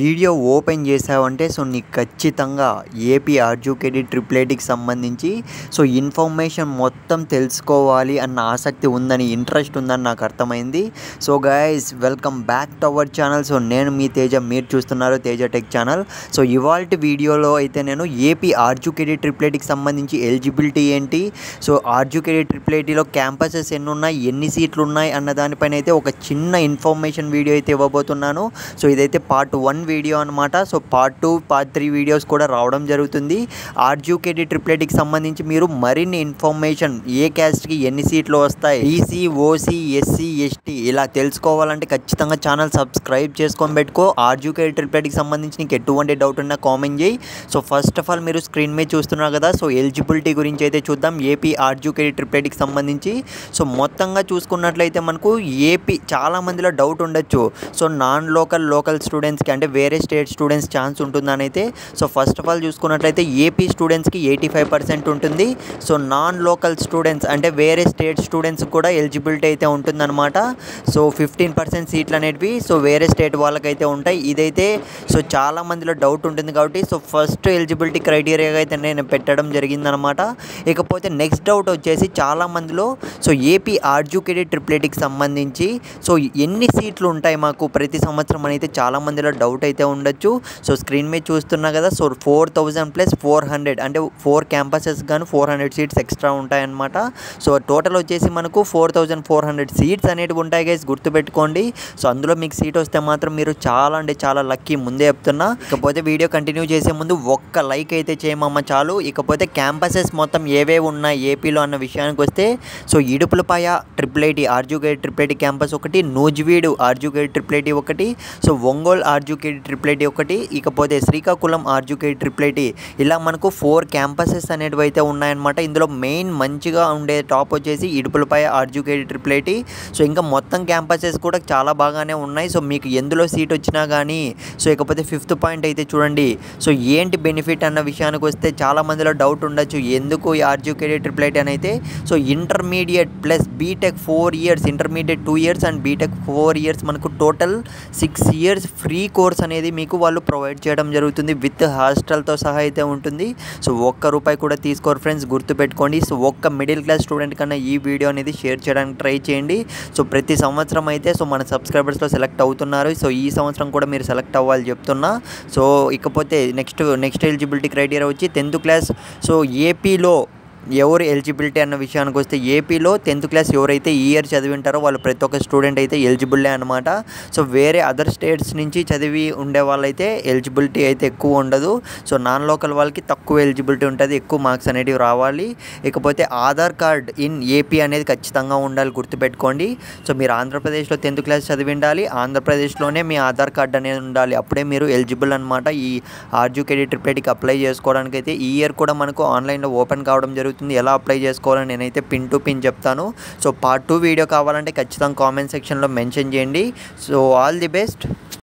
Video open చేసావంటే నీకు ఖచ్చితంగా ఏపీ ఆర్జుకేటీ ట్రిపుల్ ఐటీకి సంబంధించి ఇన్ఫర్మేషన్ మొత్తం తెలుసుకోవాలి అన్న ఆసక్తి ఉందని, ఇంట్రెస్ట్ ఉందని నాకు అర్థమైంది. So guys, welcome back to our channel. నేను మీ తేజ, మీరు చూస్తున్నారు తేజ టెక్ ఛానల్. ఇవాల్టి వీడియోలో అయితే నేను ఏపీ ఆర్జుకేటీ ట్రిపుల్ ఐటీకి సంబంధించి ఎలిజిబిలిటీ ఏంటి, ఆర్జుకేటీ ట్రిపుల్ ఐటీలో క్యాంపసెస్ ఎన్ని ఉన్నాయి, ఎన్ని సీట్లు ఉన్నాయి అన్న దానిపైన అయితే ఒక చిన్న ఇన్ఫర్మేషన్ వీడియో అయితే ఇవ్వబోతున్నాను. ఇదైతే పార్ట్ 1 వీడియో అనమాట. పార్ట్ 2, పార్ట్ 3 వీడియోస్ కూడా రావడం జరుగుతుంది. ఆర్జుకేటీ ట్రిపుల్ ఐటీకి సంబంధించి మీరు మరిన్ని ఇన్ఫర్మేషన్, ఏ క్యాస్ట్కి ఎన్ని సీట్లు వస్తాయి, ఈసీ, ఓసీ, ఎస్సీ, ఎస్టీ ఇలా తెలుసుకోవాలంటే ఖచ్చితంగా ఛానల్ సబ్స్క్రైబ్ చేసుకొని పెట్టుకో. ఆర్జుకేటీ ట్రిపుల్ ఐటీకి సంబంధించి నీకు ఎటువంటి డౌట్ ఉన్నా కామెంట్ చేయి. ఫస్ట్ ఆఫ్ ఆల్ మీరు స్క్రీన్ మీద చూస్తున్నారు కదా, ఎలిజిబిలిటీ గురించి అయితే చూద్దాం. ఏపీ ఆర్జుకేటీ ట్రిపుల్ ఐటీకి సంబంధించి మొత్తంగా చూసుకున్నట్లయితే మనకు ఏపీ చాలా మందిలో డౌట్ ఉండొచ్చు. నాన్ లోకల్ స్టూడెంట్స్కి అంటే వేరే స్టేట్ స్టూడెంట్స్ ఛాన్స్ ఉంటుందని అయితే. ఫస్ట్ ఆఫ్ ఆల్ చూసుకున్నట్లయితే ఏపీ స్టూడెంట్స్కి 85% ఉంటుంది. నాన్ లోకల్ స్టూడెంట్స్ అంటే వేరే స్టేట్ స్టూడెంట్స్ కూడా ఎలిజిబిలిటీ అయితే ఉంటుందన్నమాట. 15% సీట్లు అనేటివి వేరే స్టేట్ వాళ్ళకైతే ఉంటాయి. ఇదైతే చాలా మందిలో డౌట్ ఉంటుంది కాబట్టి ఫస్ట్ ఎలిజిబిలిటీ క్రైటీరియా అయితే నేను పెట్టడం జరిగిందనమాట. ఇకపోతే నెక్స్ట్ డౌట్ వచ్చేసి చాలా మందిలో ఏపీ ఆర్జుకేటీ ట్రిపుల్ ఐటీకి సంబంధించి ఎన్ని సీట్లు ఉంటాయి మాకు ప్రతి సంవత్సరం అని అయితే చాలా మందిలో డౌట్ అయితే ఉండొచ్చు. స్క్రీన్ మీద చూస్తున్నా కదా, 4000 + 400 అంటే 4 క్యాంపసెస్ కానీ 400 సీట్స్ ఎక్స్ట్రా ఉంటాయన్నమాట. టోటల్ వచ్చేసి మనకు 4400 సీట్స్ అనేవి ఉంటాయి గైస్, గుర్తుపెట్టుకోండి. అందులో మీకు సీట్ వస్తే మాత్రం మీరు చాలా అంటే చాలా లక్కీ, ముందే చెప్తున్నా. ఇకపోతే వీడియో కంటిన్యూ చేసే ముందు ఒక్క లైక్ అయితే చేయమమ్మ చాలు. ఇకపోతే క్యాంపసెస్ మొత్తం ఏవేవి ఉన్నాయి ఏపీలో అన్న విషయానికి వస్తే Idupulapaya triple IT ఆర్జుకేటీ triple IT campus ఒకటి, నూజివీడు ఆర్జుకేటీ ట్రిపుల్ ఐటీ ఒకటి, ఒంగోలు ఆర్జుకేటీ ట్రిపుల్ ఐటీ ఒకటి, ఇకపోతే శ్రీకాకుళం ఆర్జుకేటీ ట్రిపుల్ ఐటీ, ఇలా మనకు 4 క్యాంపసెస్ అనేటివి అయితే ఉన్నాయన్నమాట. ఇందులో మెయిన్ మంచిగా ఉండే టాప్ వచ్చేసి ఇడుపులపాయ ఆర్జుకేటీ ట్రిపుల్ ఐటీ. ఇంకా మొత్తం క్యాంపసెస్ కూడా చాలా బాగానే ఉన్నాయి. మీకు ఎందులో సీట్ వచ్చినా కానీ. ఇకపోతే 5th పాయింట్ అయితే చూడండి. ఏంటి బెనిఫిట్ అన్న విషయానికి వస్తే చాలా మందిలో డౌట్ ఉండొచ్చు, ఎందుకు ఈ ఆర్జుకేటీ ట్రిపుల్ ఐటీ అని అయితే. Intermediate plus BTech 4 years, intermediate 2 years and BTech 4 years, మనకు టోటల్ 6 ఇయర్స్ ఫ్రీ కోర్స్ అనేది మీకు వాళ్ళు ప్రొవైడ్ చేయడం జరుగుతుంది. విత్ హాస్టల్తో సహా అయితే ఉంటుంది. ₹1 కూడా తీసుకోరు ఫ్రెండ్స్, గుర్తుపెట్టుకోండి. ఒక్క మిడిల్ క్లాస్ స్టూడెంట్ కన్నా ఈ వీడియో అనేది షేర్ చేయడానికి ట్రై చేయండి. ప్రతి సంవత్సరం అయితే మన సబ్స్క్రైబర్స్లో సెలెక్ట్ అవుతున్నారు. ఈ సంవత్సరం కూడా మీరు సెలెక్ట్ అవ్వాలి చెప్తున్నా. ఇకపోతే నెక్స్ట్ ఎలిజిబిలిటీ క్రైటీరియా వచ్చి 10th క్లాస్. ఏపీలో ఎవరు ఎలిజిబిలిటీ అన్న విషయానికి వస్తే ఏపీలో 10th క్లాస్ ఎవరైతే ఈ ఇయర్ చదివి ఉంటారో వాళ్ళు ప్రతి ఒక్క స్టూడెంట్ అయితే ఎలిజిబుల్లే అనమాట. వేరే అదర్ స్టేట్స్ నుంచి చదివి ఉండే వాళ్ళైతే ఎలిజిబిలిటీ అయితే ఎక్కువ ఉండదు. నాన్ లోకల్ వాళ్ళకి తక్కువ ఎలిజిబిలిటీ ఉంటుంది, ఎక్కువ మార్క్స్ అనేటివి రావాలి. ఇకపోతే ఆధార్ కార్డ్ ఇన్ ఏపీ అనేది ఖచ్చితంగా ఉండాలి, గుర్తుపెట్టుకోండి. మీరు ఆంధ్రప్రదేశ్లో 10th క్లాస్ చదివి ఉండాలి, ఆంధ్రప్రదేశ్లోనే మీ ఆధార్ కార్డ్ అనేది ఉండాలి, అప్పుడే మీరు ఎలిజిబుల్ అనమాట ఈ ఆర్జుకేటీ ట్రిపుల్ ఐటీకి అప్లై చేసుకోవడానికి. అయితే ఈ ఇయర్ కూడా మనకు ఆన్లైన్లో ఓపెన్ కావడం జరుగుతుంది. ఎలా అప్లై చేసుకోవాలని నేనైతే పిన్ టు పిన్ చెప్తాను. పార్ట్ 2 వీడియో కావాలంటే ఖచ్చితంగా కామెంట్ సెక్షన్లో మెన్షన్ చేయండి. All the best.